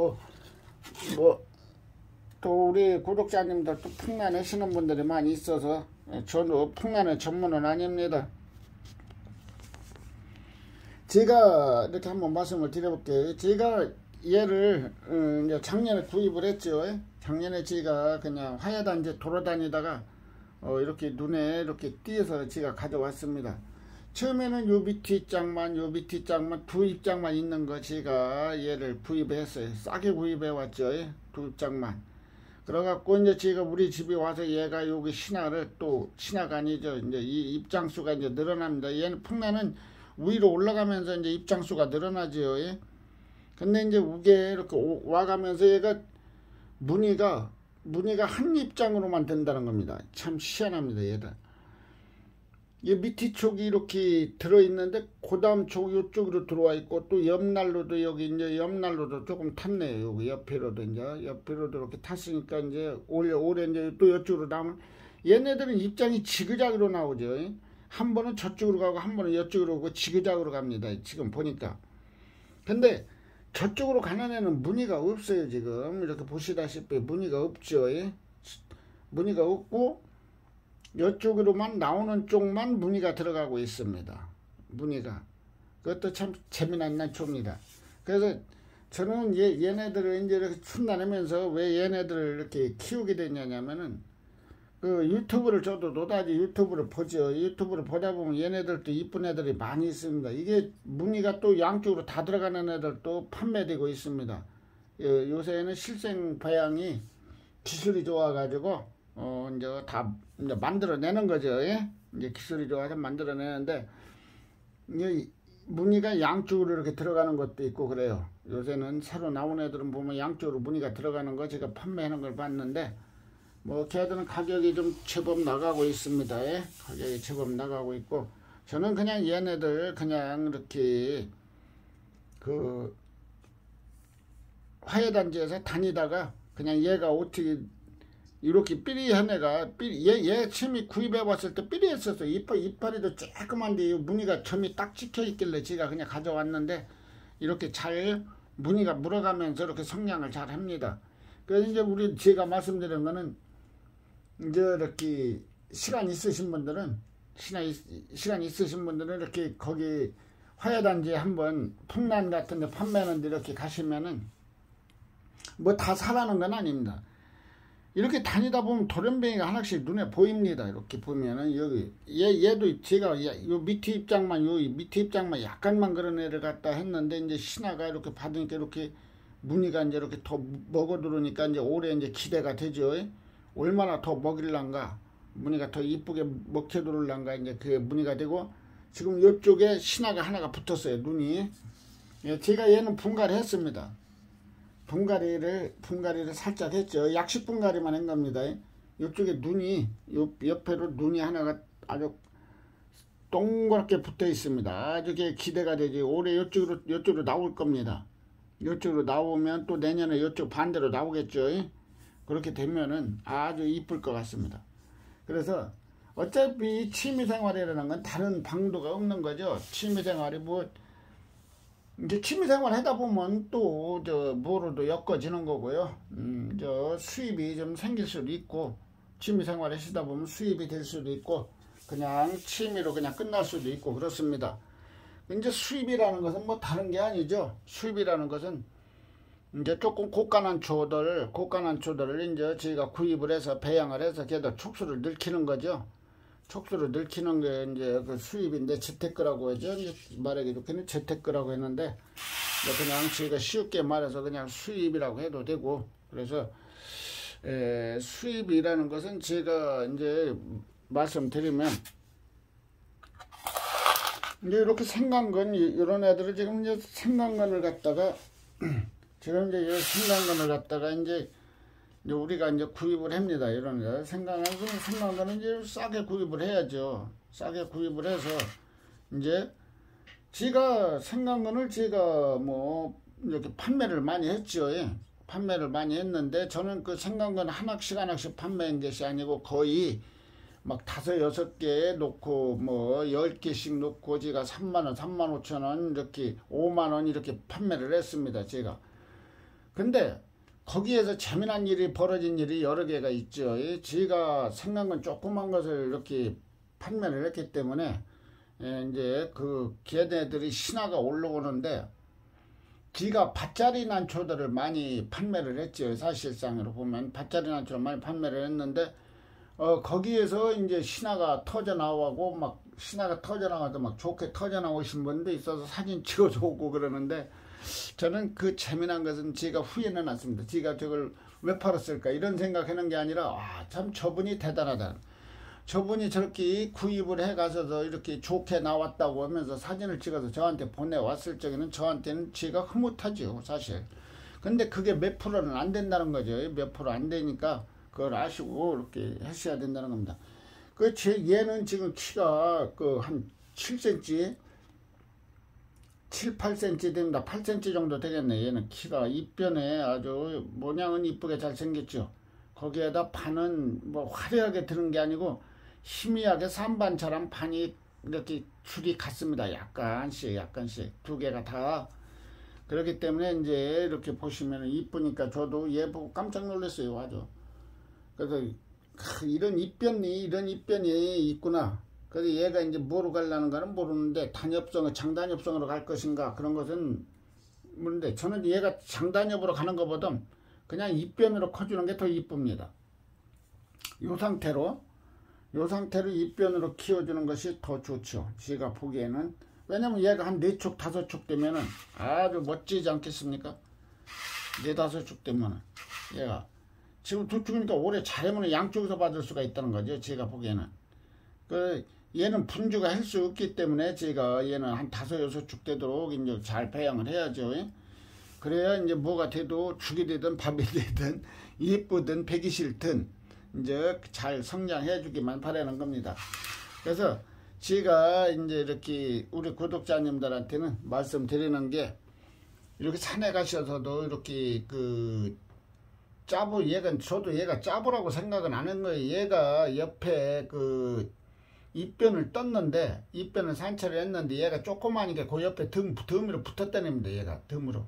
또 우리 구독자님들 또 풍란 하시는 분들이 많이 있어서 저도 풍란의 전문은 아닙니다. 제가 이렇게 한번 말씀을 드려볼게요. 제가 얘를 이제 작년에 구입을 했죠. 작년에 제가 그냥 화야단지 돌아다니다가 이렇게 눈에 이렇게 띄어서 제가 가져왔습니다. 처음에는 요 밑에 입장만 두 입장만 있는 거 제가 얘를 구입했어요. 싸게 구입해 왔죠. 두 입장만. 그래갖고 이제 제가 우리 집에 와서 얘가 여기 신화가 아니죠. 이제 이 입장수가 이제 늘어납니다. 얘는 풍란은 위로 올라가면서 이제 입장수가 늘어나죠. 근데 이제 우게 이렇게 와가면서 얘가 무늬가 한 입장으로만 된다는 겁니다. 참 희한합니다. 얘들. 이 밑에 쪽이 이렇게 들어있는데 그 다음 쪽 이쪽으로 들어와 있고 또 옆난로도 여기 이제 옆난로도 조금 탔네요. 여기 옆으로도 이렇게 탔으니까 이제 올해 이제 또 이쪽으로 나오면 얘네들은 입장이 지그작으로 나오죠. 한 번은 저쪽으로 가고 한 번은 이쪽으로 오고 지그작으로 갑니다. 지금 보니까. 근데 저쪽으로 가는 애는 무늬가 없어요. 지금 이렇게 보시다시피 무늬가 없죠. 무늬가 없고 이쪽으로만 나오는 쪽만 무늬가 들어가고 있습니다. 무늬가. 그것도 참 재미난 난초입니다. 그래서 저는 얘네들을 이제 이렇게 순다니면서 왜 얘네들을 이렇게 키우게 됐냐면은 그 유튜브를 저도 노다지 유튜브를 보죠. 유튜브를 보다 보면 얘네들도 이쁜 애들이 많이 있습니다. 이게 무늬가 또 양쪽으로 다 들어가는 애들도 판매되고 있습니다. 요새는 실생 배양이 기술이 좋아가지고 이제 다 이제 만들어내는 거죠. 이제 기술이 좋아서 만들어내는데 이제 무늬가 양쪽으로 이렇게 들어가는 것도 있고 그래요. 요새는 새로 나온 애들은 보면 양쪽으로 무늬가 들어가는 거 제가 판매하는 걸 봤는데 뭐 걔들은 가격이 좀 제법 나가고 있습니다. 가격이 제법 나가고 있고 저는 그냥 얘네들 그냥 이렇게 그 화훼단지에서 다니다가 그냥 얘가 어떻게 이렇게 삐리한 애가 얘 처음에 구입해 봤을 때 삐리했었어요. 이파리도 조그만데 무늬가 점이 딱 찍혀 있길래 제가 그냥 가져왔는데 이렇게 잘 무늬가 물어가면서 이렇게 성장을 잘 합니다. 그래서 이제 제가 말씀드린 거는 이제 이렇게 시간 있으신 분들은 이렇게 거기 화훼단지에 한번 풍란 같은 데 판매하는데 이렇게 가시면은 뭐 다 사라는 건 아닙니다. 이렇게 다니다 보면 돌연변이가 하나씩 눈에 보입니다. 이렇게 보면은 여기 얘도 제가 요 밑에 입장만 약간만 그런 애를 갖다 했는데 이제 신화가 이렇게 받으니까 이렇게 무늬가 이제 이렇게 더 먹어 들어오니까 이제 올해 이제 기대가 되죠. 얼마나 더 먹일란가, 무늬가 더 이쁘게 먹혀 들어올란가 이제 그 무늬가 되고 지금 이쪽에 신화가 하나가 붙었어요. 눈이. 제가 얘는 분갈이 했습니다. 분갈이를 살짝 했죠. 약식 분갈이만 한 겁니다. 이쪽에 눈이 옆에로 눈이 하나가 아주 동그랗게 붙어 있습니다. 아주 기대가 되지. 올해 이쪽으로 나올 겁니다. 이쪽으로 나오면 또 내년에 이쪽 반대로 나오겠죠. 그렇게 되면은 아주 이쁠 것 같습니다. 그래서 어차피 취미생활이라는 건 다른 방도가 없는 거죠. 취미생활이 이제 취미생활 하다 보면 또 뭐로도 엮어지는 거고요. 수입이 좀 생길 수도 있고 취미생활 하시다 보면 수입이 될 수도 있고 그냥 취미로 그냥 끝날 수도 있고 그렇습니다. 이제 수입이라는 것은 뭐 다른 게 아니죠. 수입이라는 것은 이제 조금 고가난초들을 이제 저희가 구입을 해서 배양을 해서 걔들 촉수를 늘키는 거죠. 촉수를 늘키는 게 이제 그 수입인데 재테크라고 하죠. 이제 말하기 좋게는 재테크라고 했는데 그냥 저희가 쉽게 말해서 그냥 수입이라고 해도 되고, 그래서 수입이라는 것은 제가 이제 말씀드리면 이제 이렇게 생강근 이런 애들을 지금 이제 생강근을 갖다가 지금 이제 생강근을 갖다가 이제 우리가 이제 구입을 합니다. 이런 애 생강근은 이제 싸게 구입을 해야죠. 싸게 구입을 해서 이제 제가 생강근을 제가 뭐 이렇게 판매를 많이 했죠. 예. 판매를 많이 했는데 저는 그 생강근 하나씩 판매한 것이 아니고 거의 막 5, 6개 놓고 뭐 10개씩 놓고 제가 3만원, 35,000원 이렇게 5만원 이렇게 판매를 했습니다. 제가. 근데 거기에서 재미난 일이 벌어진 일이 여러 개가 있죠. 제가 생강근 조그만 것을 이렇게 판매를 했기 때문에 이제 그 걔네들이 신화가 올라오는데 지가 밭자리 난초들을 많이 판매를 했죠. 사실상으로 보면 밭자리 난초를 많이 판매를 했는데 거기에서 이제 신화가 터져 나오고 막 신화가 터져 나와도 막 좋게 터져 나오신 분도 있어서 사진 찍어서 오고 그러는데 저는 그 재미난 것은 제가 후회는 않습니다. 제가 저걸 왜 팔았을까 이런 생각하는 게 아니라 참 저분이 대단하다. 저분이 저렇게 구입을 해 가서도 이렇게 좋게 나왔다고 하면서 사진을 찍어서 저한테 보내왔을 적에는 저한테는 제가 흐뭇하죠, 사실. 근데 그게 몇 프로는 안 된다는 거죠. 몇 프로 안 되니까 그걸 아시고 이렇게 하셔야 된다는 겁니다. 얘는 지금 키가 한 7cm, 7, 8cm 됩니다. 8cm 정도 되겠네. 얘는 키가 입변에 아주 모양은 이쁘게 잘 생겼죠. 거기에다 반은 뭐 화려하게 드는 게 아니고 희미하게 산반처럼 반이 이렇게 줄이 같습니다. 약간씩 두 개가 다. 그렇기 때문에 이제 이렇게 보시면 이쁘니까 저도 얘 보고 깜짝 놀랐어요. 아주. 그래서 이런 입변이 있구나. 그래서 얘가 이제 뭐로 가려는 거는 모르는데 장단엽성으로 갈 것인가 그런 것은 모르는데 저는 얘가 장단엽으로 가는 것보다 그냥 입변으로 커주는 게 더 이쁩니다. 요 상태로 입변으로 키워주는 것이 더 좋죠. 제가 보기에는. 왜냐면 얘가 한 4촉 5촉 되면은 아주 멋지지 않겠습니까? 4, 5촉 되면은 얘가 지금 2축이니까 올해 잘하면 양쪽에서 받을 수가 있다는 거죠. 제가 보기에는. 얘는 분주가 할 수 없기 때문에 제가 얘는 한 5, 6축 되도록 이제 잘 배양을 해야죠. 그래야 이제 뭐가 돼도 죽이 되든 밥이 되든 예쁘든 배기 싫든 이제 잘 성장해 주기만 바라는 겁니다. 그래서 제가 이제 이렇게 우리 구독자님들한테는 말씀드리는 게 이렇게 산에 가셔서도 이렇게 저도 얘가 짜부라고 생각은 안 한 거예요. 얘가 옆에 입변을 떴는데, 입변을 산채를 했는데, 얘가 조그마하니까 그 옆에 덤으로 붙었다냅니다. 얘가 덤으로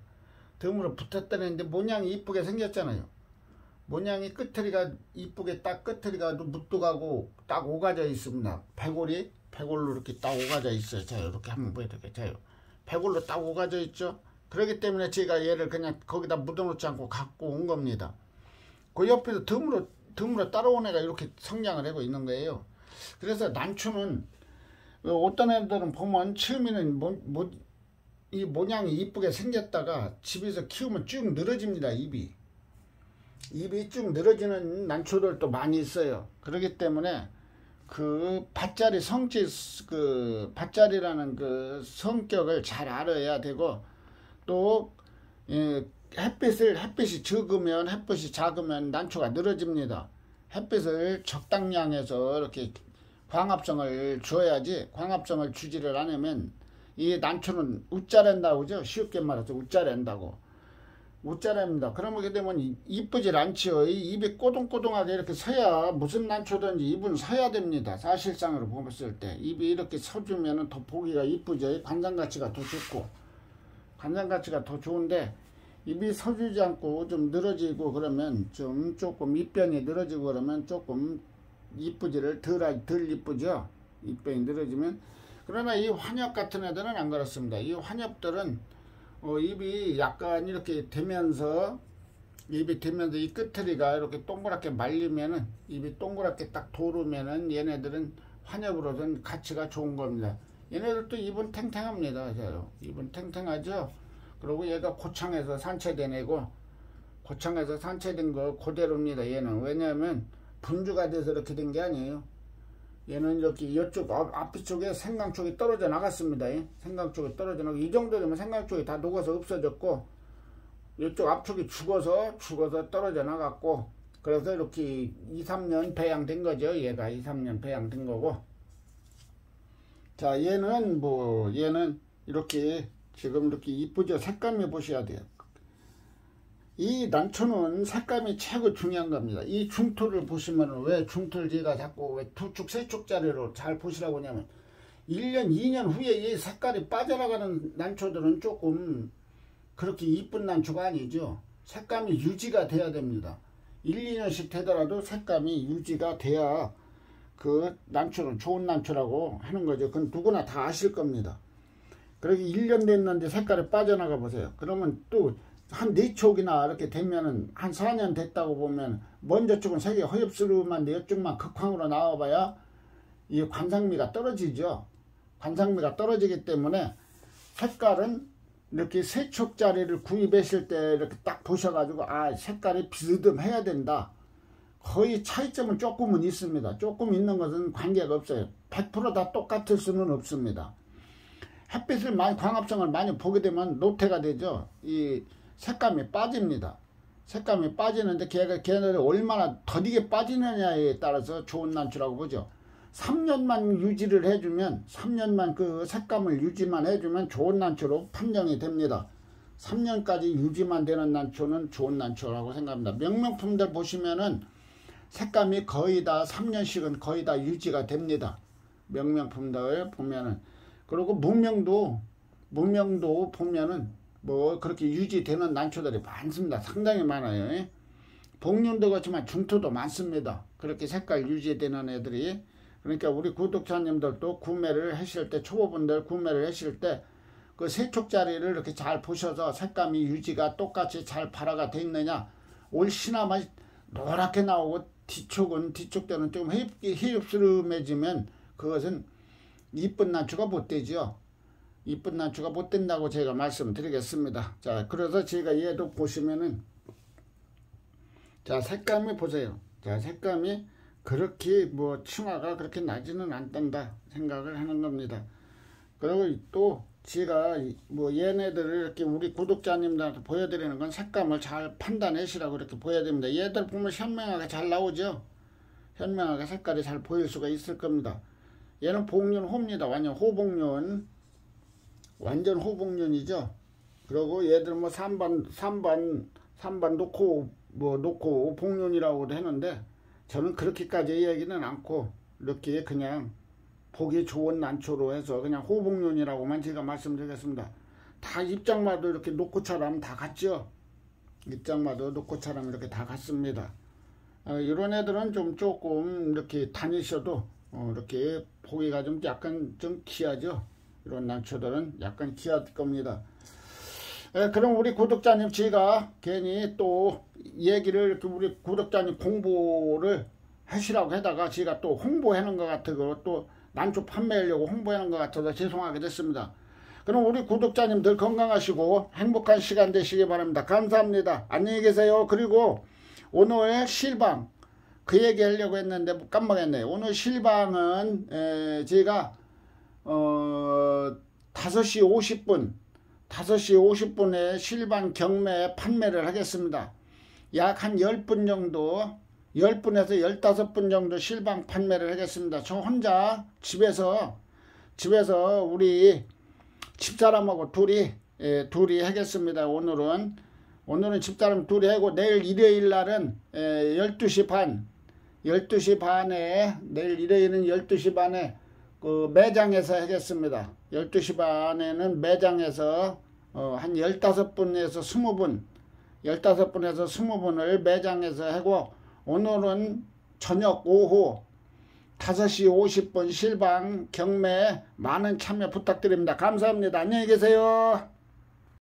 붙었다는데 모양이 이쁘게 생겼잖아요. 모양이 끝트리가 이쁘게 딱 끝트리가 무뚝하고 딱 오가져 있습니다. 배골로 이렇게 딱 오가져 있어요. 자, 이렇게 한번 보여드릴게요. 자요. 배골로 딱 오가져 있죠. 그렇기 때문에 제가 얘를 그냥 거기다 묻어놓지 않고 갖고 온 겁니다. 그 옆에서 덤으로 따라온 애가 이렇게 성장을 하고 있는 거예요. 그래서 난초는 어떤 애들은 보면 처음에는 이 모양이 이쁘게 생겼다가 집에서 키우면 쭉 늘어집니다. 입이 쭉 늘어지는 난초들도 많이 있어요. 그렇기 때문에 밭자리라는 성격을 잘 알아야 되고 또 햇빛이 작으면 난초가 늘어집니다. 햇빛을 적당량해서 이렇게 광합성을 줘야지, 광합성을 주지를 않으면 이 난초는 웃자랜다고 그죠? 쉽게 말해서 웃자랍니다. 그러게 되면 이쁘질 않지요. 이 입이 꼬동꼬동하게 이렇게 서야 무슨 난초든지 입은 서야 됩니다. 사실상으로 봤을 때 입이 이렇게 서주면 더 보기가 이쁘죠. 관상가치가 더 좋은데 입이 서주지 않고 좀 늘어지고 그러면 조금 입변이 늘어지고 그러면 조금 이쁘지를 덜 이쁘죠. 입변이 늘어지면. 그러나 이 환엽 같은 애들은 안 그렇습니다. 이 환엽들은 입이 약간 이렇게 되면서 입이 되면서 이 끝트리가 이렇게 동그랗게 말리면은 입이 동그랗게 딱 도르면은 얘네들은 환엽으로는 가치가 좋은 겁니다. 얘네들도 입은 탱탱합니다. 입은 탱탱하죠. 그리고 얘가 고창에서 산채된 애고, 고창에서 산채된 거 그대로입니다. 얘는 왜냐하면 분주가 돼서 이렇게 된 게 아니에요. 얘는 이렇게 이쪽 앞뒤 쪽에 생강 쪽이 떨어져 나갔습니다. 생강 쪽이 떨어져 나가고, 이 정도 되면 생강 쪽이 다 녹아서 없어졌고, 이쪽 앞쪽이 죽어서 떨어져 나갔고, 그래서 이렇게 2-3년 배양된 거죠. 얘가 2-3년 배양된 거고. 자, 얘는 얘는 이렇게 지금 이렇게 이쁘죠. 색감이 보셔야 돼요. 이 난초는 색감이 최고 중요한 겁니다. 이 중토를 보시면, 왜 중토를 제가 자꾸 왜 두 쪽, 세 쪽짜리로 잘 보시라고 하냐면, 1년, 2년 후에 이 색깔이 빠져나가는 난초들은 조금 그렇게 이쁜 난초가 아니죠. 색감이 유지가 돼야 됩니다. 1-2년씩 되더라도 색감이 유지가 돼야 그 난초는 좋은 난초라고 하는 거죠. 그건 누구나 다 아실 겁니다. 그렇게 1년 됐는데 색깔이 빠져나가 보세요. 그러면 또 한 4촉이나 이렇게 되면은 한 4년 됐다고 보면, 먼저 쪽은 색이 허엽스름한데 이쪽만 극황으로 나와봐야 이 관상미가 떨어지죠. 관상미가 떨어지기 때문에 색깔은 이렇게 3촉짜리를 구입하실 때 이렇게 딱 보셔가지고, 색깔이 비스듬해야 된다. 거의 차이점은 조금은 있습니다. 조금 있는 것은 관계가 없어요. 100% 다 똑같을 수는 없습니다. 햇빛을 광합성을 많이 보게 되면 노태가 되죠. 이 색감이 빠집니다. 색감이 빠지는데 걔네들이 얼마나 더디게 빠지느냐에 따라서 좋은 난초라고 보죠. 3년만 유지를 해주면, 3년만 그 색감을 유지만 해주면 좋은 난초로 판정이 됩니다. 3년까지 유지만 되는 난초는 좋은 난초라고 생각합니다. 명명품들 보시면은 색감이 거의 다 3년씩은 거의 다 유지가 됩니다. 명명품들 보면은. 그리고 문명도 보면은 그렇게 유지되는 난초들이 많습니다. 상당히 많아요. 복륜도 그렇지만 중토도 많습니다. 그렇게 색깔 유지되는 애들이. 그러니까 우리 구독자님들도 구매를 하실 때, 초보분들 구매를 하실 때 그 3촉짜리를 이렇게 잘 보셔서 색감이 유지가 똑같이 잘 발화가 돼 있느냐, 올시나마 노랗게 나오고 뒤쪽들은 좀 희흡스름해지면 그것은 이쁜 난초가 못 되죠. 이쁜 난초가 못 된다고 제가 말씀드리겠습니다. 자, 그래서 제가 얘도 보시면은, 자, 색감이 보세요. 자, 색감이 그렇게 층화가 그렇게 나지는 않단다 생각을 하는 겁니다. 그리고 또 제가 얘네들을 이렇게 우리 구독자님들한테 보여드리는 건 색감을 잘 판단하시라고 이렇게 보여야 됩니다. 얘들 보면 현명하게 잘 나오죠. 현명하게 색깔이 잘 보일 수가 있을 겁니다. 얘는 복륜 호입니다. 완전 호복륜이죠. 그리고 얘들 3반 놓고 복륜이라고도 했는데, 저는 그렇게까지 얘기는 않고 이렇게 그냥 보기 좋은 난초로 해서 그냥 호복륜이라고만 제가 말씀드리겠습니다. 다 입장마도 이렇게 놓고처럼 다 같죠. 입장마도 놓고처럼 이렇게 다 같습니다. 이런 애들은 조금 이렇게 다니셔도 이렇게 보기가 좀 약간 좀 귀하죠. 이런 난초들은 약간 귀할 겁니다. 그럼 우리 구독자님, 제가 괜히 또 얘기를 이렇게 우리 구독자님 공부를 하시라고 하다가 제가 또 홍보하는 것 같아서, 또 난초 판매하려고 홍보하는 것 같아서 죄송하게 됐습니다. 그럼 우리 구독자님들 건강하시고 행복한 시간 되시기 바랍니다. 감사합니다. 안녕히 계세요. 그리고 오늘 실방 그 얘기 하려고 했는데 깜빡했네요. 오늘 실방은 제가 5시 50분에 실방 경매 판매를 하겠습니다. 약 한 10분 정도, 10분에서 15분 정도 실방 판매를 하겠습니다. 저 혼자 집에서 우리 집사람하고 둘이 하겠습니다. 오늘은 집사람 둘이 하고, 내일 일요일 날은 12시 반에, 내일 일요일은 12시 반에 그 매장에서 하겠습니다. 12시 반에는 매장에서 한 15분에서 20분을 매장에서 하고, 오늘은 저녁 오후 5시 50분 실방 경매 많은 참여 부탁드립니다. 감사합니다. 안녕히 계세요.